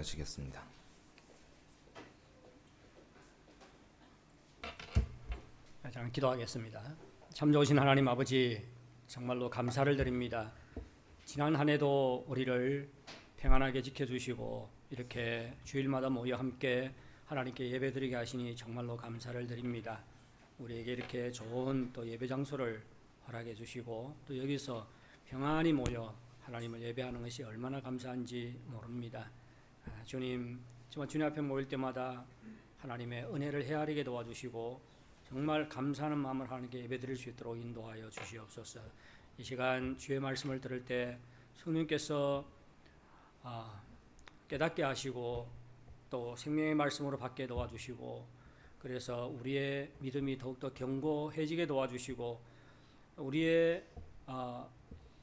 하시겠습니다. 저는 기도하겠습니다. 참 좋으신 하나님 아버지, 정말로 감사를 드립니다. 지난 한 해도 우리를 평안하게 지켜주시고 이렇게 주일마다 모여 함께 하나님께 예배드리게 하시니 정말로 감사를 드립니다. 우리에게 이렇게 좋은 또 예배 장소를 허락해 주시고 또 여기서 평안히 모여 하나님을 예배하는 것이 얼마나 감사한지 모릅니다. 주님, 정말 주님 앞에 모일 때마다 하나님의 은혜를 헤아리게 도와주시고 정말 감사하는 마음을 하나님께 예배드릴 수 있도록 인도하여 주시옵소서. 이 시간 주의 말씀을 들을 때 성령께서 깨닫게 하시고 또 생명의 말씀으로 받게 도와주시고, 그래서 우리의 믿음이 더욱더 견고해지게 도와주시고 우리의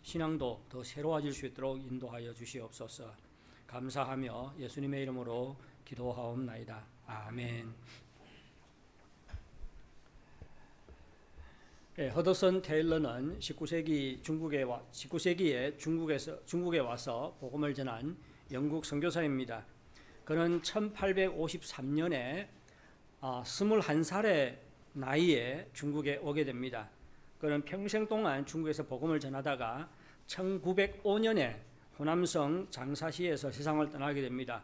신앙도 더 새로워질 수 있도록 인도하여 주시옵소서. 감사하며 예수님의 이름으로 기도하옵나이다. 아멘. 허더슨 테일러는 19세기에 중국에 와서 복음을 전한 영국 선교사입니다. 그는 1853년에 21살의 나이에 중국에 오게 됩니다. 그는 평생 동안 중국에서 복음을 전하다가 1905년에 호남성 장사시에서 세상을 떠나게 됩니다.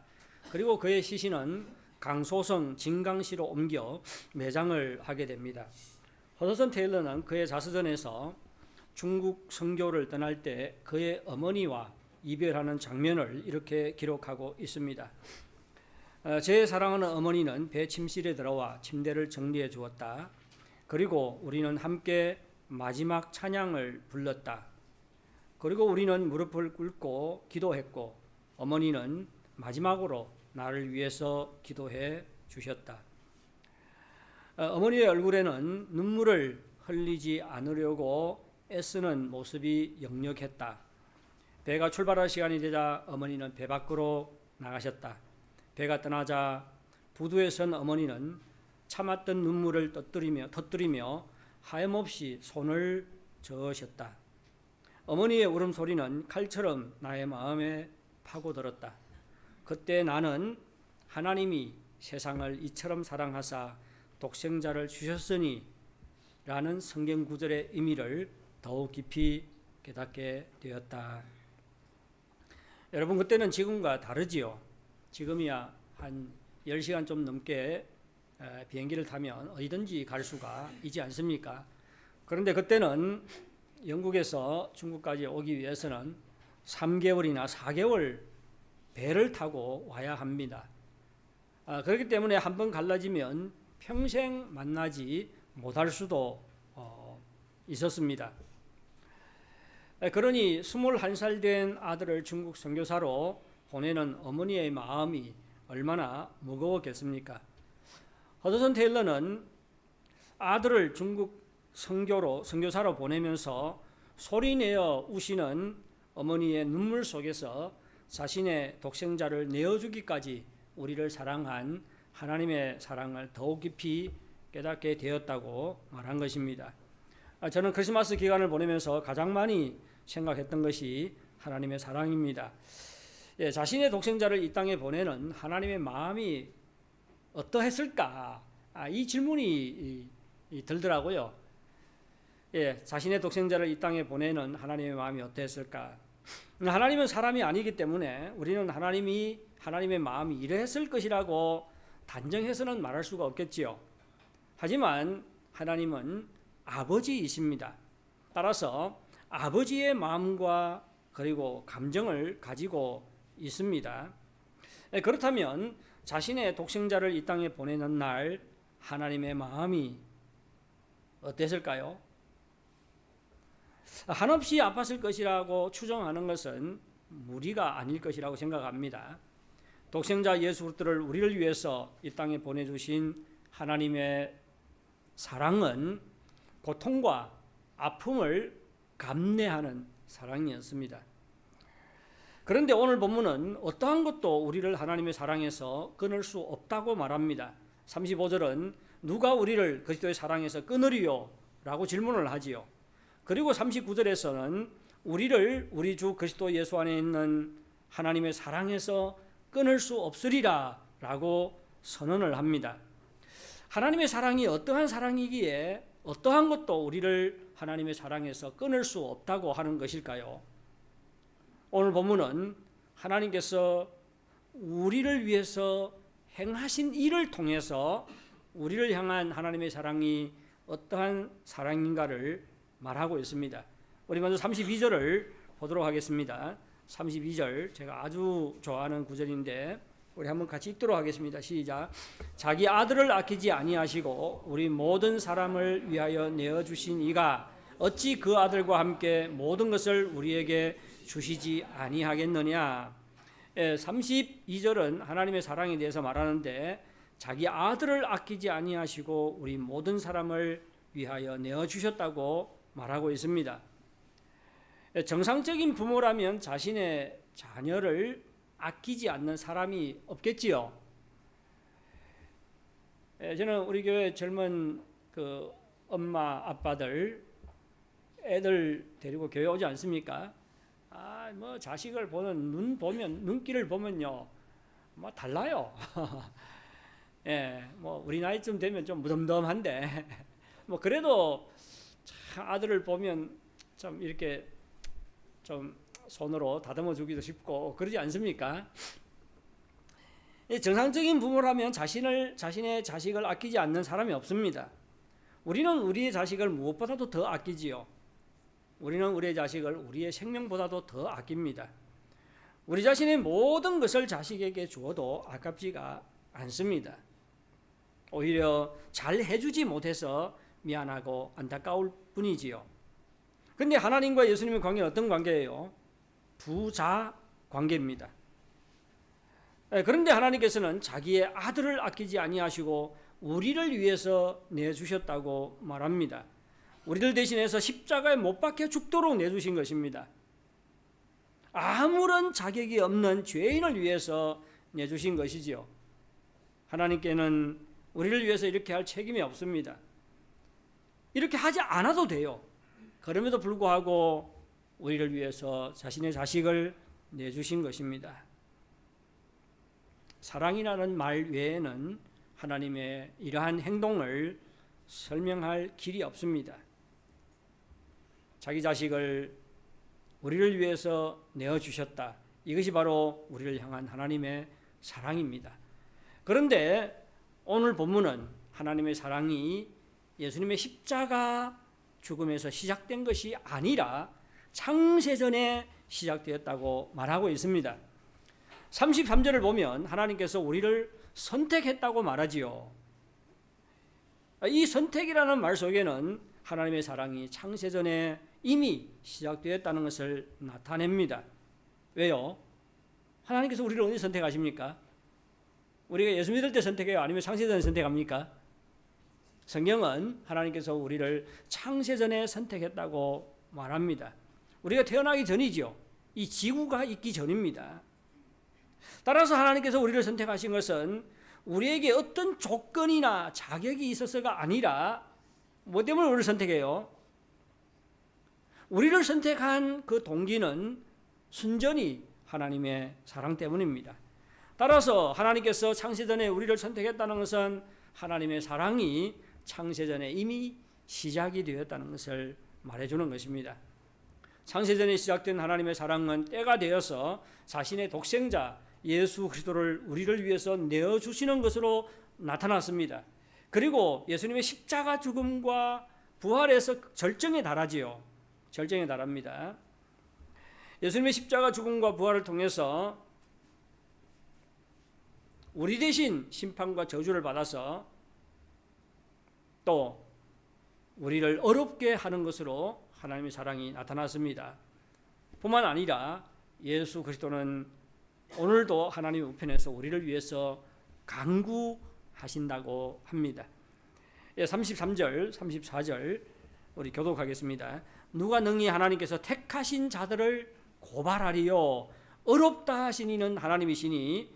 그리고 그의 시신은 강소성 진강시로 옮겨 매장을 하게 됩니다. 허더슨 테일러는 그의 자서전에서 중국 선교를 떠날 때 그의 어머니와 이별하는 장면을 이렇게 기록하고 있습니다. 제 사랑하는 어머니는 배 침실에 들어와 침대를 정리해 주었다. 그리고 우리는 함께 마지막 찬양을 불렀다. 그리고 우리는 무릎을 꿇고 기도했고 어머니는 마지막으로 나를 위해서 기도해 주셨다. 어머니의 얼굴에는 눈물을 흘리지 않으려고 애쓰는 모습이 역력했다. 배가 출발할 시간이 되자 어머니는 배 밖으로 나가셨다. 배가 떠나자 부두에 선 어머니는 참았던 눈물을 터뜨리며 하염없이 손을 저으셨다. 어머니의 울음소리는 칼처럼 나의 마음에 파고들었다. 그때 나는 하나님이 세상을 이처럼 사랑하사 독생자를 주셨으니 라는 성경 구절의 의미를 더욱 깊이 깨닫게 되었다. 여러분, 그때는 지금과 다르지요. 지금이야 한 10시간 좀 넘게 비행기를 타면 어디든지 갈 수가 있지 않습니까? 그런데 그때는 영국에서 중국까지 오기 위해서는 3개월이나 4개월 배를 타고 와야 합니다. 그렇기 때문에 한번 갈라지면 평생 만나지 못할 수도 있었습니다. 그러니 21살 된 아들을 중국 선교사로 보내는 어머니의 마음이 얼마나 무거웠겠습니까? 허더슨 테일러는 아들을 중국 선교사로 보내면서 소리내어 우시는 어머니의 눈물 속에서 자신의 독생자를 내어주기까지 우리를 사랑한 하나님의 사랑을 더욱 깊이 깨닫게 되었다고 말한 것입니다. 저는 크리스마스 기간을 보내면서 가장 많이 생각했던 것이 하나님의 사랑입니다. 자신의 독생자를 이 땅에 보내는 하나님의 마음이 어떠했을까? 이 질문이 들더라고요. 자신의 독생자를 이 땅에 보내는 하나님의 마음이 어떠했을까? 하나님은 사람이 아니기 때문에 우리는 하나님의 마음이 이러했을 것이라고 단정해서는 말할 수가 없겠지요. 하지만 하나님은 아버지이십니다. 따라서 아버지의 마음과 그리고 감정을 가지고 있습니다. 그렇다면 자신의 독생자를 이 땅에 보내는 날 하나님의 마음이 어땠을까요? 한없이 아팠을 것이라고 추정하는 것은 무리가 아닐 것이라고 생각합니다. 독생자 예수 그리스도를 우리를 위해서 이 땅에 보내주신 하나님의 사랑은 고통과 아픔을 감내하는 사랑이었습니다. 그런데 오늘 본문은 어떠한 것도 우리를 하나님의 사랑에서 끊을 수 없다고 말합니다. 35절은 누가 우리를 그리스도의 사랑에서 끊으리요? 라고 질문을 하지요. 그리고 39절에서는 우리를 우리 주 그리스도 예수 안에 있는 하나님의 사랑에서 끊을 수 없으리라 라고 선언을 합니다. 하나님의 사랑이 어떠한 사랑이기에 어떠한 것도 우리를 하나님의 사랑에서 끊을 수 없다고 하는 것일까요? 오늘 본문은 하나님께서 우리를 위해서 행하신 일을 통해서 우리를 향한 하나님의 사랑이 어떠한 사랑인가를 말하고 있습니다. 우리 먼저 32절을 보도록 하겠습니다. 32절 제가 아주 좋아하는 구절인데 우리 한번 같이 읽도록 하겠습니다. 시작. 자기 아들을 아끼지 아니하시고 우리 모든 사람을 위하여 내어주신 이가 어찌 그 아들과 함께 모든 것을 우리에게 주시지 아니하겠느냐. 32절은 하나님의 사랑에 대해서 말하는데 자기 아들을 아끼지 아니하시고 우리 모든 사람을 위하여 내어주셨다고 말하고 있습니다. 정상적인 부모라면 자신의 자녀를 아끼지 않는 사람이 없겠지요. 저는 우리 교회 젊은 그 엄마 아빠들 애들 데리고 교회 오지 않습니까? 뭐 자식을 보는 눈길을 보면요, 뭐 달라요. 예, 뭐 우리 나이쯤 되면 좀 무덤덤한데, 뭐 그래도 참 아들을 보면 좀 이렇게 좀 손으로 다듬어 주기도 쉽고 그러지 않습니까? 정상적인 부모라면 자신의 자식을 아끼지 않는 사람이 없습니다. 우리는 우리의 자식을 무엇보다도 더 아끼지요. 우리는 우리의 자식을 우리의 생명보다도 더 아낍니다. 우리 자신의 모든 것을 자식에게 주어도 아깝지가 않습니다. 오히려 잘 해주지 못해서 미안하고 안타까울 뿐이지요. 그런데 하나님과 예수님의 관계는 어떤 관계예요? 부자 관계입니다. 그런데 하나님께서는 자기의 아들을 아끼지 아니하시고 우리를 위해서 내주셨다고 말합니다. 우리를 대신해서 십자가에 못 박혀 죽도록 내주신 것입니다. 아무런 자격이 없는 죄인을 위해서 내주신 것이지요. 하나님께는 우리를 위해서 이렇게 할 책임이 없습니다. 이렇게 하지 않아도 돼요. 그럼에도 불구하고 우리를 위해서 자신의 자식을 내주신 것입니다. 사랑이라는 말 외에는 하나님의 이러한 행동을 설명할 길이 없습니다. 자기 자식을 우리를 위해서 내어주셨다. 이것이 바로 우리를 향한 하나님의 사랑입니다. 그런데 오늘 본문은 하나님의 사랑이 예수님의 십자가 죽음에서 시작된 것이 아니라 창세전에 시작되었다고 말하고 있습니다. 33절을 보면 하나님께서 우리를 선택했다고 말하지요. 이 선택이라는 말 속에는 하나님의 사랑이 창세전에 이미 시작되었다는 것을 나타냅니다. 왜요? 하나님께서 우리를 언제 선택하십니까? 우리가 예수 믿을 때 선택해요? 아니면 창세전에 선택합니까? 성경은 하나님께서 우리를 창세전에 선택했다고 말합니다. 우리가 태어나기 전이죠. 이 지구가 있기 전입니다. 따라서 하나님께서 우리를 선택하신 것은 우리에게 어떤 조건이나 자격이 있어서가 아니라 뭐 때문에 우리를 선택해요? 우리를 선택한 그 동기는 순전히 하나님의 사랑 때문입니다. 따라서 하나님께서 창세전에 우리를 선택했다는 것은 하나님의 사랑이 창세전에 이미 시작이 되었다는 것을 말해주는 것입니다. 창세전에 시작된 하나님의 사랑은 때가 되어서 자신의 독생자 예수 그리스도를 우리를 위해서 내어주시는 것으로 나타났습니다. 그리고 예수님의 십자가 죽음과 부활에서 절정에 달하지요. 절정에 달합니다. 예수님의 십자가 죽음과 부활을 통해서 우리 대신 심판과 저주를 받아서 또 우리를 어렵게 하는 것으로 하나님의 사랑이 나타났습니다. 뿐만 아니라 예수 그리스도는 오늘도 하나님의 우편에서 우리를 위해서 간구하신다고 합니다. 33절, 34절 우리 교독하겠습니다. 누가 능히 하나님께서 택하신 자들을 고발하리요? 어렵다 하신 이는 하나님이시니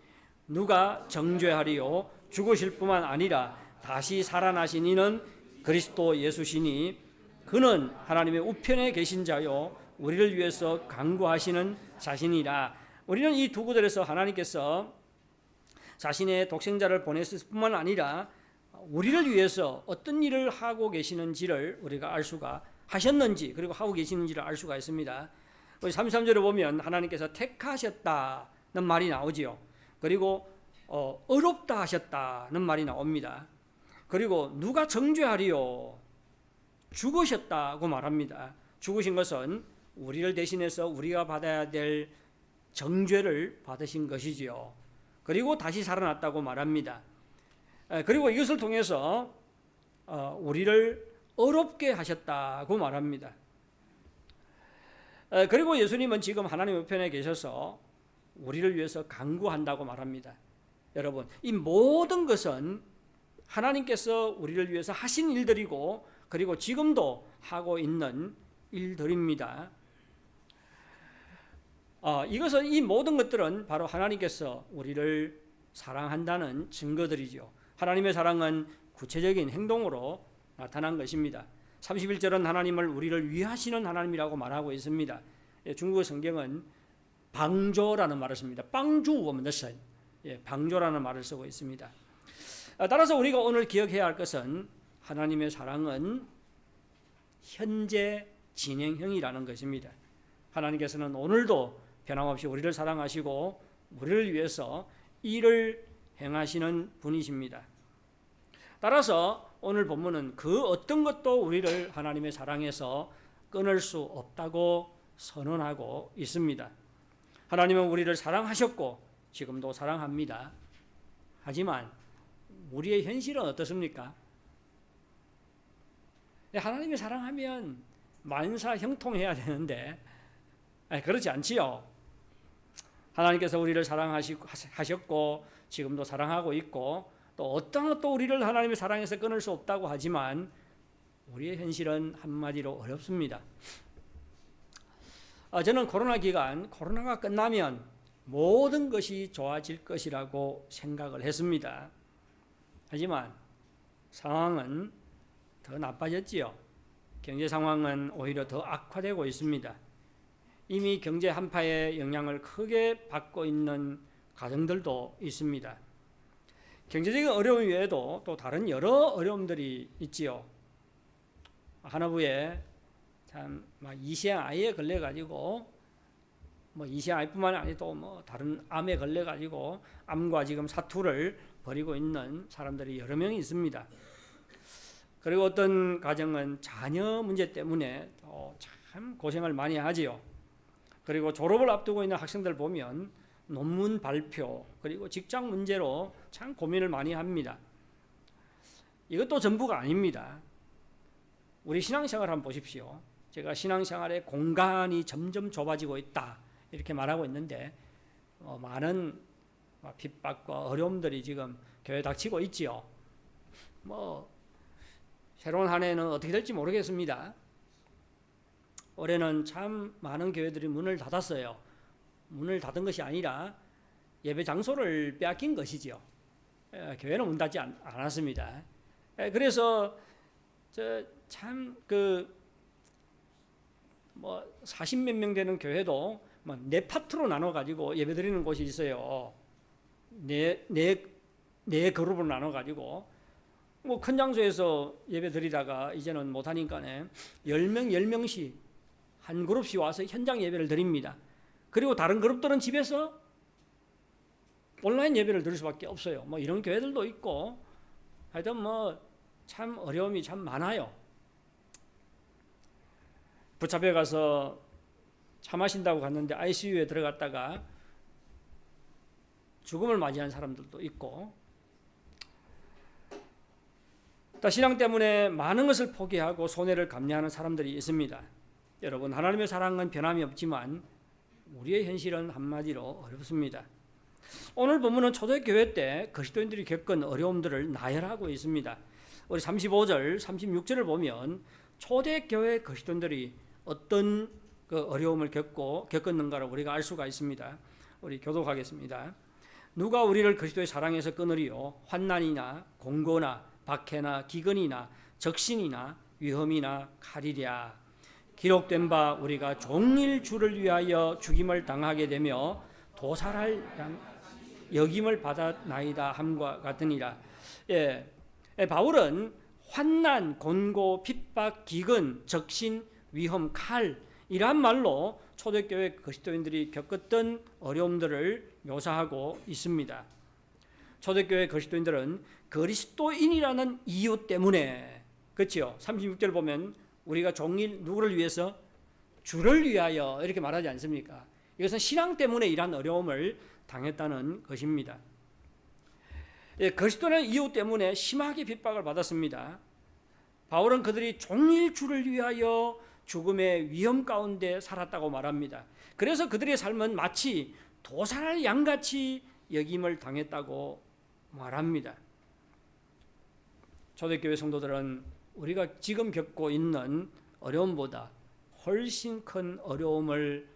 누가 정죄하리요? 죽으실 뿐만 아니라 다시 살아나신 이는 그리스도 예수시니 그는 하나님의 우편에 계신 자요 우리를 위해서 간구하시는 자신이라. 우리는 이 두 구절에서 하나님께서 자신의 독생자를 보냈을 뿐만 아니라 우리를 위해서 어떤 일을 하고 계시는지를 우리가 알 수가 하셨는지 그리고 하고 계시는지를 알 수가 있습니다. 우리 33절에 보면 하나님께서 택하셨다는 말이 나오지요. 그리고 어렵다 하셨다는 말이 나옵니다. 그리고 누가 정죄하리요? 죽으셨다고 말합니다. 죽으신 것은 우리를 대신해서 우리가 받아야 될 정죄를 받으신 것이지요. 그리고 다시 살아났다고 말합니다. 그리고 이것을 통해서 우리를 어렵게 하셨다고 말합니다. 그리고 예수님은 지금 하나님 우편에 계셔서 우리를 위해서 간구한다고 말합니다. 여러분, 이 모든 것은 하나님께서 우리를 위해서 하신 일들이고 그리고 지금도 하고 있는 일들입니다. 이것은 이 모든 것들은 바로 하나님께서 우리를 사랑한다는 증거들이죠. 하나님의 사랑은 구체적인 행동으로 나타난 것입니다. 31절은 하나님을 우리를 위하시는 하나님이라고 말하고 있습니다. 중국어 성경은 방조라는 말을 씁니다. 방주 원더선, 방조라는 말을 쓰고 있습니다. 따라서 우리가 오늘 기억해야 할 것은 하나님의 사랑은 현재 진행형이라는 것입니다. 하나님께서는 오늘도 변함없이 우리를 사랑하시고 우리를 위해서 일을 행하시는 분이십니다. 따라서 오늘 본문은 그 어떤 것도 우리를 하나님의 사랑에서 끊을 수 없다고 선언하고 있습니다. 하나님은 우리를 사랑하셨고 지금도 사랑합니다. 하지만 우리의 현실은 어떻습니까? 하나님이 사랑하면 만사 형통해야 되는데 그렇지 않지요. 하나님께서 우리를 사랑하셨고 지금도 사랑하고 있고 또 어떤 것도 우리를 하나님의 사랑에서 끊을 수 없다고 하지만 우리의 현실은 한마디로 어렵습니다. 저는 코로나 기간 코로나가 끝나면 모든 것이 좋아질 것이라고 생각을 했습니다. 하지만 상황은 더 나빠졌지요. 경제 상황은 오히려 더 악화되고 있습니다. 이미 경제 한파의 영향을 크게 받고 있는 가정들도 있습니다. 경제적인 어려움 외에도 또 다른 여러 어려움들이 있지요. 하나부에 참 이시양 아이에 걸려가지고 이시양 아이뿐만 아니라 다른 암에 걸려가지고 암과 지금 사투를 벌이고 있는 사람들이 여러 명이 있습니다. 그리고 어떤 가정은 자녀 문제 때문에 참 고생을 많이 하지요. 그리고 졸업을 앞두고 있는 학생들 보면 논문 발표 그리고 직장 문제로 참 고민을 많이 합니다. 이것도 전부가 아닙니다. 우리 신앙생활 한번 보십시오. 제가 신앙생활의 공간이 점점 좁아지고 있다 이렇게 말하고 있는데 많은 핍박과 어려움들이 지금 교회에 닥치고 있지요. 새로운 한 해는 어떻게 될지 모르겠습니다. 올해는 참 많은 교회들이 문을 닫았어요. 문을 닫은 것이 아니라 예배 장소를 빼앗긴 것이죠. 교회는 문 닫지 않았습니다. 그래서 참 40몇 명 되는 교회도 네 파트로 나눠 가지고 예배 드리는 곳이 있어요. 네 그룹으로 나눠 가지고 큰 장소에서 예배 드리다가 이제는 못 하니까네 10명씩 한 그룹씩 와서 현장 예배를 드립니다. 그리고 다른 그룹들은 집에서 온라인 예배를 드릴 수밖에 없어요. 이런 교회들도 있고 하여튼 참 어려움이 참 많아요. 부차에 가서 차 마신다고 갔는데 ICU에 들어갔다가 죽음을 맞이한 사람들도 있고 또 신앙 때문에 많은 것을 포기하고 손해를 감내하는 사람들이 있습니다. 여러분, 하나님의 사랑은 변함이 없지만 우리의 현실은 한마디로 어렵습니다. 오늘 본문은 초대교회 때 그리스도인들이 겪은 어려움들을 나열하고 있습니다. 우리 35절, 36절을 보면 초대교회 그리스도인들이 어떤 어려움을 겪었는가를 우리가 알 수가 있습니다. 우리 교독하겠습니다. 누가 우리를 그리스도의 사랑에서 끊으리요? 환난이나 공고나 박해나 기근이나 적신이나 위험이나 칼이랴. 기록된 바 우리가 종일 주를 위하여 죽임을 당하게 되며 도살할 여김을 받았나이다 함과 같으니라. 바울은 환난, 곤고, 핍박, 기근, 적신, 위험, 칼 이러한 말로 초대교회 그리스도인들이 겪었던 어려움들을 묘사하고 있습니다. 초대교회 그리스도인들은 그리스도인이라는 이유 때문에, 그렇죠? 36절 보면 우리가 종일 누구를 위해서? 주를 위하여 이렇게 말하지 않습니까? 이것은 신앙 때문에 이러한 어려움을 당했다는 것입니다. 그리스도라는 이유 때문에 심하게 핍박을 받았습니다. 바울은 그들이 종일 주를 위하여 죽음의 위험 가운데 살았다고 말합니다. 그래서 그들의 삶은 마치 도살할 양같이 여김을 당했다고 말합니다. 초대교회 성도들은 우리가 지금 겪고 있는 어려움보다 훨씬 큰 어려움을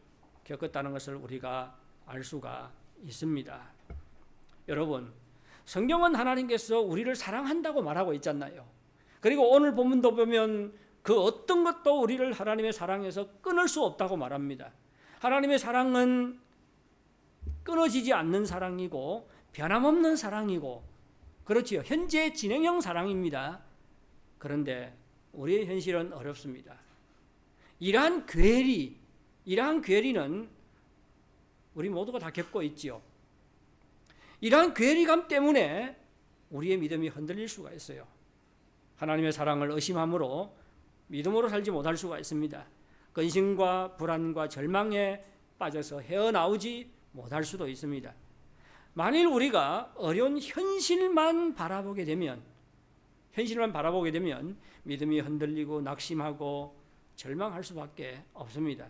겪었다는 것을 우리가 알 수가 있습니다. 여러분, 성경은 하나님께서 우리를 사랑한다고 말하고 있잖아요. 그리고 오늘 본문도 보면 그 어떤 것도 우리를 하나님의 사랑에서 끊을 수 없다고 말합니다. 하나님의 사랑은 끊어지지 않는 사랑이고 변함없는 사랑이고, 그렇지요, 현재 진행형 사랑입니다. 그런데 우리의 현실은 어렵습니다. 이러한 괴리는 우리 모두가 다 겪고 있지요. 이러한 괴리감 때문에 우리의 믿음이 흔들릴 수가 있어요. 하나님의 사랑을 의심함으로 믿음으로 살지 못할 수가 있습니다. 근심과 불안과 절망에 빠져서 헤어나오지 못할 수도 있습니다. 만일 우리가 어려운 현실만 바라보게 되면 믿음이 흔들리고 낙심하고 절망할 수밖에 없습니다.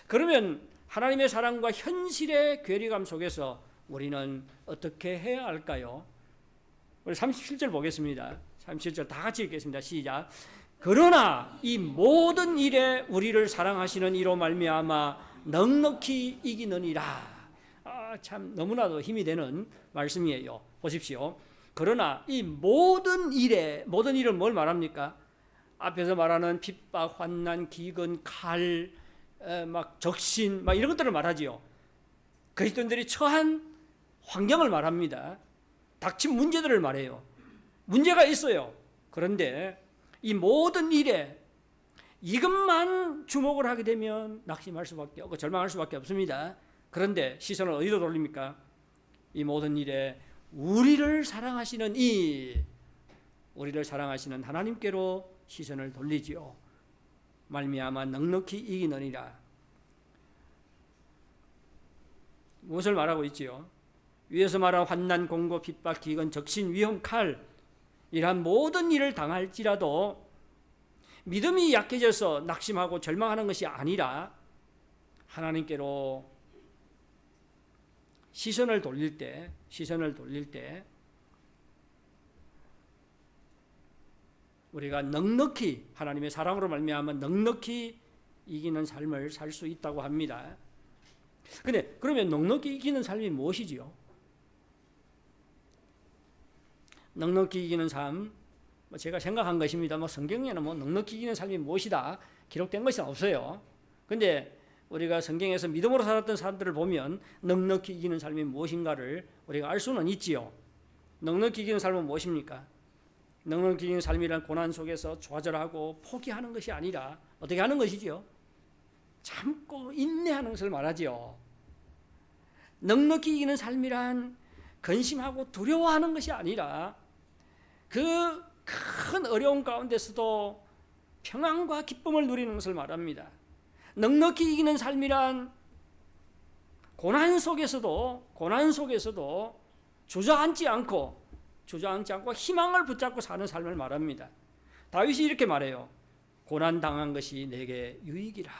그러면 하나님의 사랑과 현실의 괴리감 속에서 우리는 어떻게 해야 할까요? 우리 37절 보겠습니다. 37절 다 같이 읽겠습니다. 시작. 그러나 이 모든 일에 우리를 사랑하시는 이로 말미암아 넉넉히 이기느니라. 참 너무나도 힘이 되는 말씀이에요. 보십시오. 그러나 이 모든 일은 뭘 말합니까? 앞에서 말하는 핍박, 환난, 기근, 칼, 막 적신, 막 이런 것들을 말하지요. 그리스도인들이 처한 환경을 말합니다. 닥친 문제들을 말해요. 문제가 있어요. 그런데 이 모든 일에 이것만 주목을 하게 되면 낙심할 수밖에 없고 절망할 수밖에 없습니다. 그런데 시선을 어디로 돌립니까? 이 모든 일에 우리를 사랑하시는 하나님께로 시선을 돌리지요. 말미암아 넉넉히 이기느니라. 무엇을 말하고 있지요? 위에서 말한 환난, 공고, 핍박, 기근, 적신, 위험, 칼 이러한 모든 일을 당할지라도 믿음이 약해져서 낙심하고 절망하는 것이 아니라 하나님께로 시선을 돌릴 때 우리가 넉넉히 하나님의 사랑으로 말미암아 넉넉히 이기는 삶을 살 수 있다고 합니다. 근데 그러면 넉넉히 이기는 삶이 무엇이지요? 넉넉히 이기는 삶, 제가 생각한 것입니다. 성경에는 넉넉히 이기는 삶이 무엇이다 기록된 것은 없어요. 근데 우리가 성경에서 믿음으로 살았던 사람들을 보면 넉넉히 이기는 삶이 무엇인가를 우리가 알 수는 있지요. 넉넉히 이기는 삶은 무엇입니까? 넉넉히 이기는 삶이란 고난 속에서 좌절하고 포기하는 것이 아니라 어떻게 하는 것이지요? 참고 인내하는 것을 말하지요. 넉넉히 이기는 삶이란 근심하고 두려워하는 것이 아니라 그 큰 어려움 가운데서도 평안과 기쁨을 누리는 것을 말합니다. 넉넉히 이기는 삶이란 고난 속에서도 주저앉지 않고 희망을 붙잡고 사는 삶을 말합니다. 다윗이 이렇게 말해요. 고난 당한 것이 내게 유익이라.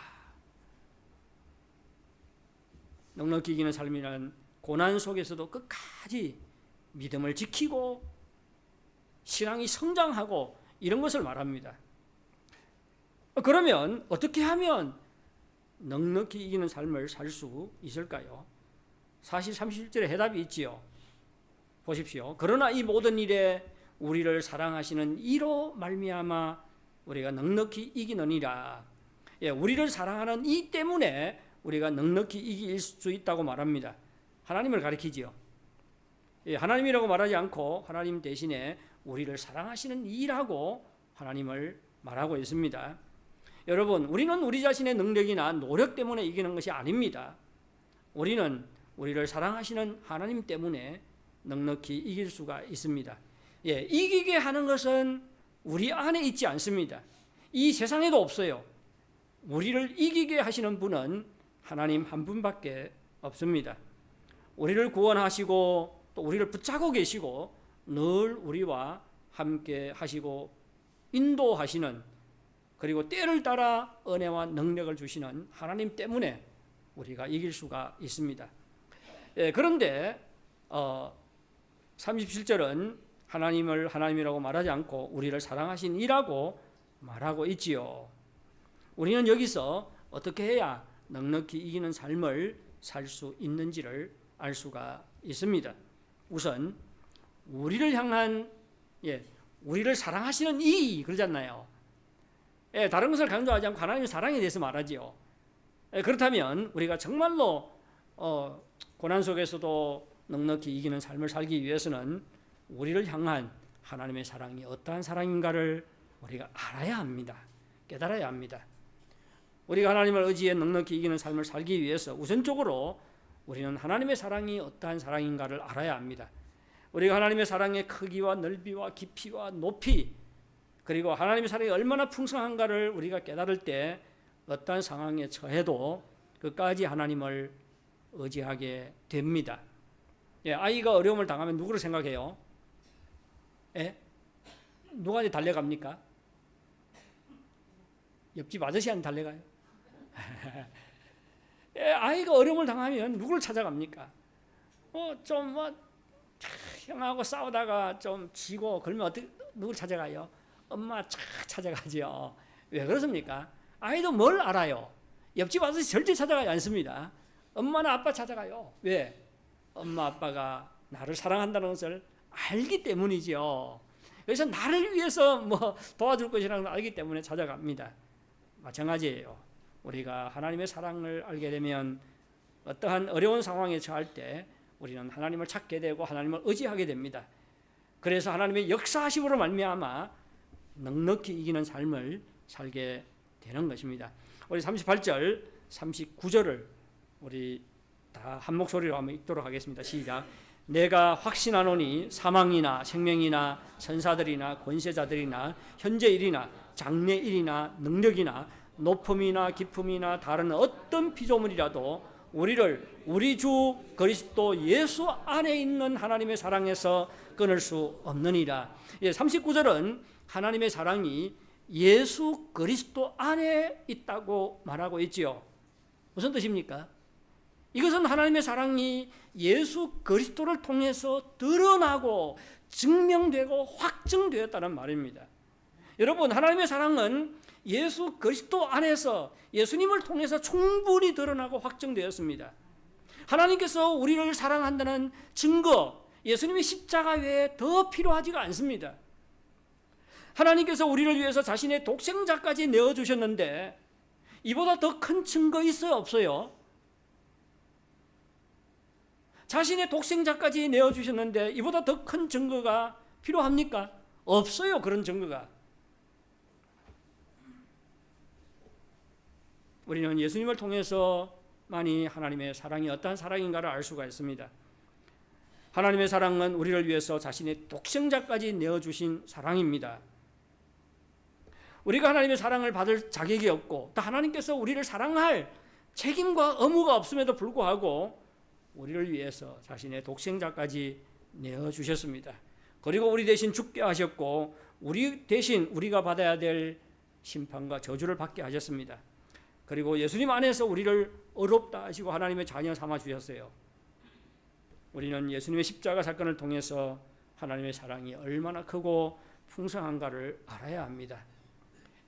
넉넉히 이기는 삶이란 고난 속에서도 끝까지 믿음을 지키고 신앙이 성장하고 이런 것을 말합니다. 그러면 어떻게 하면 넉넉히 이기는 삶을 살 수 있을까요? 사실 31절에 해답이 있지요. 보십시오. 그러나 이 모든 일에 우리를 사랑하시는 이로 말미암아 우리가 넉넉히 이기느니라. 우리를 사랑하는 이 때문에 우리가 넉넉히 이길 수 있다고 말합니다. 하나님을 가리키지요. 하나님이라고 말하지 않고 하나님 대신에 우리를 사랑하시는 이라고 하나님을 말하고 있습니다. 여러분, 우리는 우리 자신의 능력이나 노력 때문에 이기는 것이 아닙니다. 우리는 우리를 사랑하시는 하나님 때문에 넉넉히 이길 수가 있습니다. 이기게 하는 것은 우리 안에 있지 않습니다. 이 세상에도 없어요. 우리를 이기게 하시는 분은 하나님 한 분밖에 없습니다. 우리를 구원하시고 또 우리를 붙잡고 계시고 늘 우리와 함께 하시고 인도하시는, 그리고 때를 따라 은혜와 능력을 주시는 하나님 때문에 우리가 이길 수가 있습니다. 그런데 37절은 하나님을 하나님이라고 말하지 않고 우리를 사랑하신 이라고 말하고 있지요. 우리는 여기서 어떻게 해야 넉넉히 이기는 삶을 살 수 있는지를 알 수가 있습니다. 우선 우리를 향한 우리를 사랑하시는 이 그러잖아요. 다른 것을 강조하지 않고 하나님의 사랑에 대해서 말하지요. 그렇다면 우리가 정말로 고난 속에서도 넉넉히 이기는 삶을 살기 위해서는 우리를 향한 하나님의 사랑이 어떠한 사랑인가를 우리가 알아야 합니다. 깨달아야 합니다. 우리가 하나님을 의지해 넉넉히 이기는 삶을 살기 위해서 우선적으로 우리는 하나님의 사랑이 어떠한 사랑인가를 알아야 합니다. 우리가 하나님의 사랑의 크기와 넓이와 깊이와 높이, 그리고 하나님의 사랑이 얼마나 풍성한가를 우리가 깨달을 때 어떠한 상황에 처해도 끝까지 하나님을 의지하게 됩니다. 아이가 어려움을 당하면 누구를 생각해요? 누가 달려갑니까? 옆집 아저씨한테 달려가요. 아이가 어려움을 당하면 누구를 찾아갑니까? 형하고 싸우다가 좀 지고 그러면 누구를 찾아가요? 엄마 찾아가죠. 왜 그렇습니까? 아이도 뭘 알아요? 옆집 아저씨 절대 찾아가지 않습니다. 엄마나 아빠 찾아가요. 왜? 엄마 아빠가 나를 사랑한다는 것을 알기 때문이죠. 그래서 나를 위해서 도와줄 것이라는 걸 알기 때문에 찾아갑니다. 마찬가지예요. 우리가 하나님의 사랑을 알게 되면 어떠한 어려운 상황에 처할 때 우리는 하나님을 찾게 되고 하나님을 의지하게 됩니다. 그래서 하나님의 역사하심으로 말미암아 넉넉히 이기는 삶을 살게 되는 것입니다. 우리 38절, 39절을 우리 다 한 목소리로 한번 읽도록 하겠습니다. 시작. 내가 확신하노니 사망이나 생명이나 천사들이나 권세자들이나 현재 일이나 장래 일이나 능력이나 높음이나 깊음이나 다른 어떤 피조물이라도 우리를 우리 주 그리스도 예수 안에 있는 하나님의 사랑에서 끊을 수 없느니라. 39절은 하나님의 사랑이 예수 그리스도 안에 있다고 말하고 있지요. 무슨 뜻입니까? 이것은 하나님의 사랑이 예수 그리스도를 통해서 드러나고 증명되고 확증되었다는 말입니다. 여러분, 하나님의 사랑은 예수 그리스도 안에서 예수님을 통해서 충분히 드러나고 확증되었습니다. 하나님께서 우리를 사랑한다는 증거, 예수님의 십자가 외에 더 필요하지가 않습니다. 하나님께서 우리를 위해서 자신의 독생자까지 내어주셨는데 이보다 더 큰 증거 있어요, 없어요? 자신의 독생자까지 내어주셨는데 이보다 더 큰 증거가 필요합니까? 없어요, 그런 증거가. 우리는 예수님을 통해서만이 하나님의 사랑이 어떠한 사랑인가를 알 수가 있습니다. 하나님의 사랑은 우리를 위해서 자신의 독생자까지 내어주신 사랑입니다. 우리가 하나님의 사랑을 받을 자격이 없고 또 하나님께서 우리를 사랑할 책임과 의무가 없음에도 불구하고 우리를 위해서 자신의 독생자까지 내어주셨습니다. 그리고 우리 대신 죽게 하셨고 우리 대신 우리가 받아야 될 심판과 저주를 받게 하셨습니다. 그리고 예수님 안에서 우리를 의롭다 하시고 하나님의 자녀 삼아 주셨어요. 우리는 예수님의 십자가 사건을 통해서 하나님의 사랑이 얼마나 크고 풍성한가를 알아야 합니다.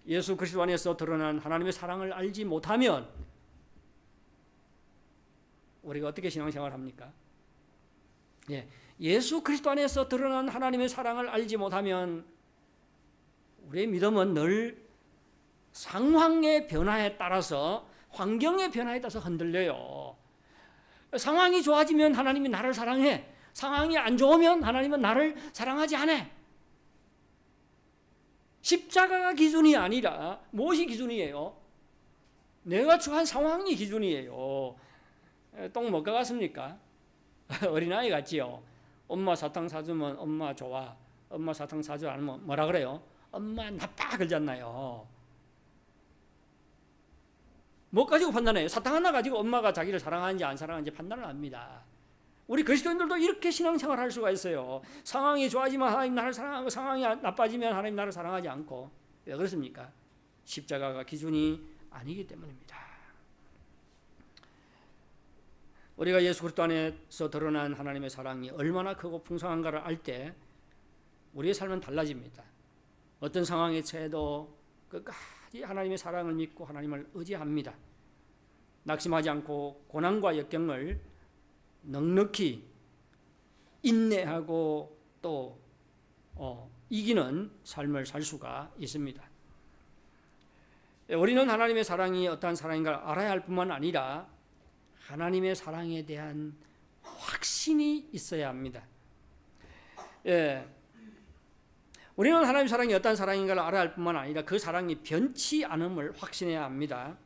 예수 그리스도 안에서 드러난 하나님의 사랑을 알지 못하면 우리가 어떻게 신앙생활을 합니까? 예수 그리스도 안에서 드러난 하나님의 사랑을 알지 못하면 우리의 믿음은 늘 상황의 변화에 따라서, 환경의 변화에 따라서 흔들려요. 상황이 좋아지면 하나님이 나를 사랑해, 상황이 안 좋으면 하나님은 나를 사랑하지 않아. 십자가가 기준이 아니라 무엇이 기준이에요? 내가 처한 상황이 기준이에요. 똥 못 가갔습니까? 어린아이 같지요. 엄마 사탕 사주면 엄마 좋아. 엄마 사탕 사주 않으면 뭐라 그래요? 엄마 나빠 그러잖아요. 뭐 가지고 판단해요? 사탕 하나 가지고 엄마가 자기를 사랑하는지 안 사랑하는지 판단을 합니다. 우리 그리스도인들도 이렇게 신앙생활을 할 수가 있어요. 상황이 좋아지면 하나님 나를 사랑하고 상황이 나빠지면 하나님 나를 사랑하지 않고. 왜 그렇습니까? 십자가가 기준이 아니기 때문입니다. 우리가 예수 그리스도 안에서 드러난 하나님의 사랑이 얼마나 크고 풍성한가를 알 때 우리의 삶은 달라집니다. 어떤 상황에 처해도 끝까지 하나님의 사랑을 믿고 하나님을 의지합니다. 낙심하지 않고 고난과 역경을 넉넉히 인내하고 또 이기는 삶을 살 수가 있습니다. 우리는 하나님의 사랑이 어떠한 사랑인가를 알아야 할 뿐만 아니라 하나님의 사랑에 대한 확신이 있어야 합니다. 우리는 하나님의 사랑이 어떠한 사랑인가를 알아야 할 뿐만 아니라 그 사랑이 변치 않음을 확신해야 합니다.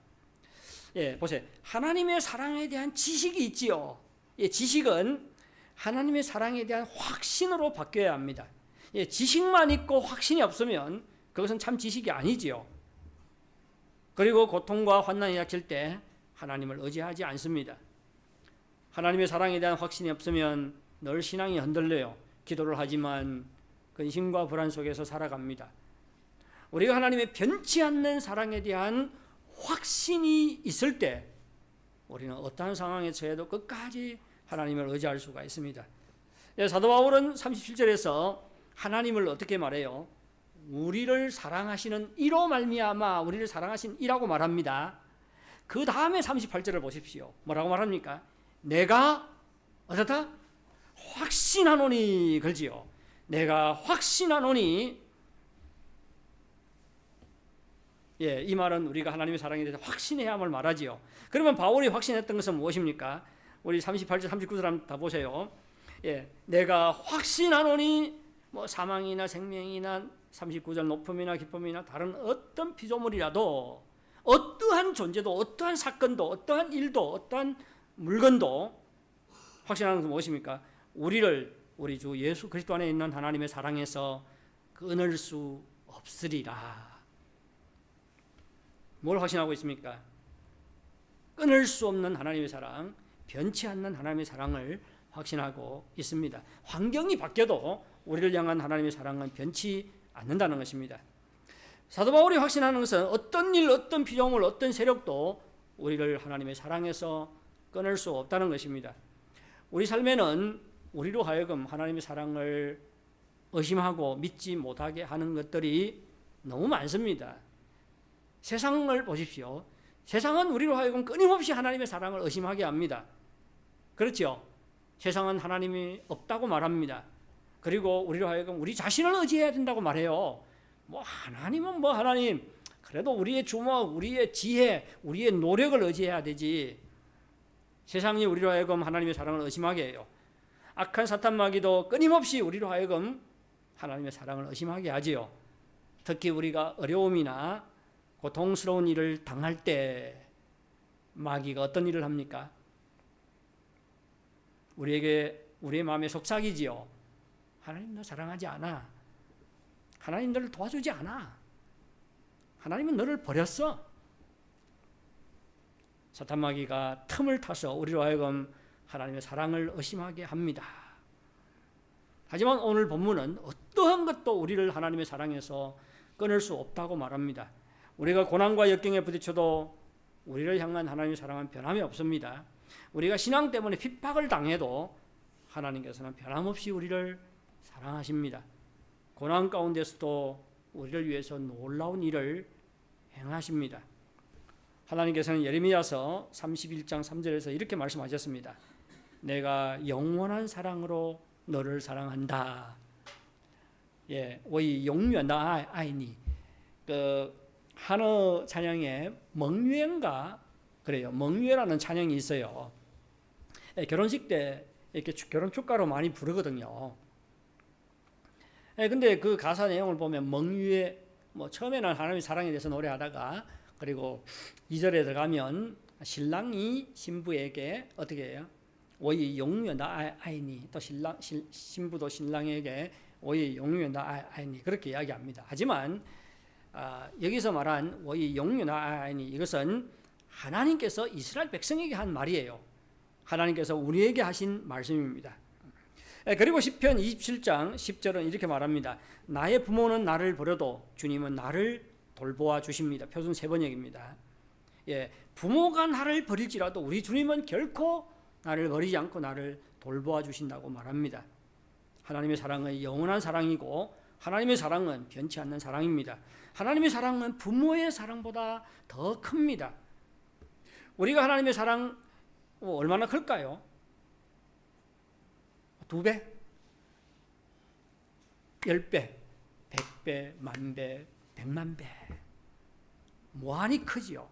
보세요. 하나님의 사랑에 대한 지식이 있지요. 지식은 하나님의 사랑에 대한 확신으로 바뀌어야 합니다. 지식만 있고 확신이 없으면 그것은 참 지식이 아니지요. 그리고 고통과 환난이 닥칠 때 하나님을 의지하지 않습니다. 하나님의 사랑에 대한 확신이 없으면 늘 신앙이 흔들려요. 기도를 하지만 근심과 불안 속에서 살아갑니다. 우리가 하나님의 변치 않는 사랑에 대한 확신이 있을 때 우리는 어떠한 상황에 처해도 끝까지 하나님을 의지할 수가 있습니다. 사도 바울은 37절에서 하나님을 어떻게 말해요? 우리를 사랑하시는 이로 말미암아 우리를 사랑하신 이라고 말합니다. 그 다음에 38절을 보십시오. 뭐라고 말합니까? 내가 어떻다? 확신하노니 그러지요. 내가 확신하노니. 이 말은 우리가 하나님의 사랑에 대해서 확신해야 함을 말하지요. 그러면 바울이 확신했던 것은 무엇입니까? 우리 38절 39절 한번 다 보세요. 내가 확신하노니 뭐 사망이나 생명이나 39절 높음이나 기쁨이나 다른 어떤 피조물이라도 어떠한 존재도 어떠한 사건도 어떠한 일도 어떠한 물건도 확신하는 것은 무엇입니까? 우리 주 예수 그리스도 안에 있는 하나님의 사랑에서 끊을 수 없으리라. 뭘 확신하고 있습니까? 끊을 수 없는 하나님의 사랑, 변치 않는 하나님의 사랑을 확신하고 있습니다. 환경이 바뀌어도 우리를 향한 하나님의 사랑은 변치 않는다는 것입니다. 사도 바울이 확신하는 것은 어떤 일, 어떤 피조물, 어떤 세력도 우리를 하나님의 사랑에서 끊을 수 없다는 것입니다. 우리 삶에는 우리로 하여금 하나님의 사랑을 의심하고 믿지 못하게 하는 것들이 너무 많습니다. 세상을 보십시오. 세상은 우리로 하여금 끊임없이 하나님의 사랑을 의심하게 합니다. 그렇죠? 세상은 하나님이 없다고 말합니다. 그리고 우리로 하여금 우리 자신을 의지해야 된다고 말해요. 뭐 하나님은 뭐 하나님, 그래도 우리의 주먹, 우리의 지혜, 우리의 노력을 의지해야 되지. 세상이 우리로 하여금 하나님의 사랑을 의심하게 해요. 악한 사탄 마귀도 끊임없이 우리로 하여금 하나님의 사랑을 의심하게 하지요. 특히 우리가 어려움이나 고통스러운 일을 당할 때 마귀가 어떤 일을 합니까? 우리의 마음에 속삭이지요. 하나님 너 사랑하지 않아. 하나님 너를 도와주지 않아. 하나님은 너를 버렸어. 사탄 마귀가 틈을 타서 우리로 하여금 하나님의 사랑을 의심하게 합니다. 하지만 오늘 본문은 어떠한 것도 우리를 하나님의 사랑에서 끊을 수 없다고 말합니다. 우리가 고난과 역경에 부딪혀도 우리를 향한 하나님의 사랑은 변함이 없습니다. 우리가 신앙 때문에 핍박을 당해도 하나님께서는 변함없이 우리를 사랑하십니다. 고난 가운데서도 우리를 위해서 놀라운 일을 행하십니다. 하나님께서는 예레미야서 31장 3절에서 이렇게 말씀하셨습니다. 내가 영원한 사랑으로 너를 사랑한다. 왜 영원한 아이니 그 한어 찬양에 멍유엔가 그래요. 멍유에라는 찬양이 있어요. 결혼식 때 이렇게 결혼 축가로 많이 부르거든요. 근데 그 가사 내용을 보면 멍유의 처음에는 하나님의 사랑에 대해서 노래하다가 그리고 2절에 들어가면 신랑이 신부에게 어떻게 해요? 我以永远的爱你. 또 신부도 신랑에게 我以永远的爱你 그렇게 이야기합니다. 하지만 여기서 말한 我以永远的爱你 이것은 하나님께서 이스라엘 백성에게 한 말이에요. 하나님께서 우리에게 하신 말씀입니다. 그리고 시편 27장 10절은 이렇게 말합니다. 나의 부모는 나를 버려도 주님은 나를 돌보아 주십니다. 표준 세번역입니다. 부모가 나를 버릴지라도 우리 주님은 결코 나를 버리지 않고 나를 돌보아 주신다고 말합니다. 하나님의 사랑은 영원한 사랑이고 하나님의 사랑은 변치 않는 사랑입니다. 하나님의 사랑은 부모의 사랑보다 더 큽니다. 우리가 하나님의 사랑 얼마나 클까요? 2배? 10배? 100배? 만배? 100만배? 무한히 크지요.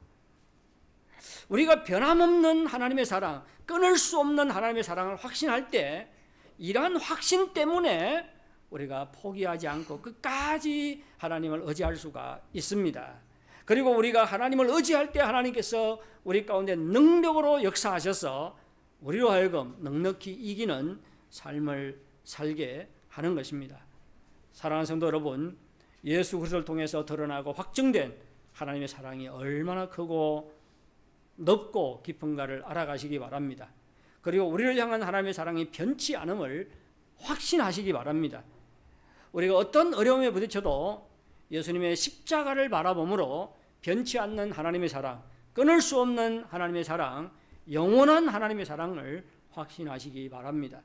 우리가 변함없는 하나님의 사랑, 끊을 수 없는 하나님의 사랑을 확신할 때 이러한 확신 때문에 우리가 포기하지 않고 끝까지 하나님을 의지할 수가 있습니다. 그리고 우리가 하나님을 의지할 때 하나님께서 우리 가운데 능력으로 역사하셔서 우리로 하여금 넉넉히 이기는 삶을 살게 하는 것입니다. 사랑하는 성도 여러분, 예수 그리스도를 통해서 드러나고 확증된 하나님의 사랑이 얼마나 크고 넓고 깊은가를 알아가시기 바랍니다. 그리고 우리를 향한 하나님의 사랑이 변치 않음을 확신하시기 바랍니다. 우리가 어떤 어려움에 부딪혀도 예수님의 십자가를 바라보므로 변치 않는 하나님의 사랑, 끊을 수 없는 하나님의 사랑, 영원한 하나님의 사랑을 확신하시기 바랍니다.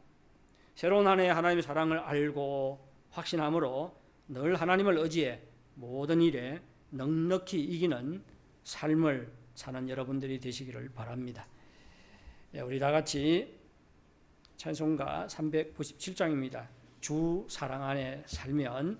새로운 한 해 하나님의 사랑을 알고 확신함으로 늘 하나님을 의지해 모든 일에 넉넉히 이기는 삶을 사는 여러분들이 되시기를 바랍니다. 우리 다 같이 찬송가 397장입니다. 주 사랑 안에 살면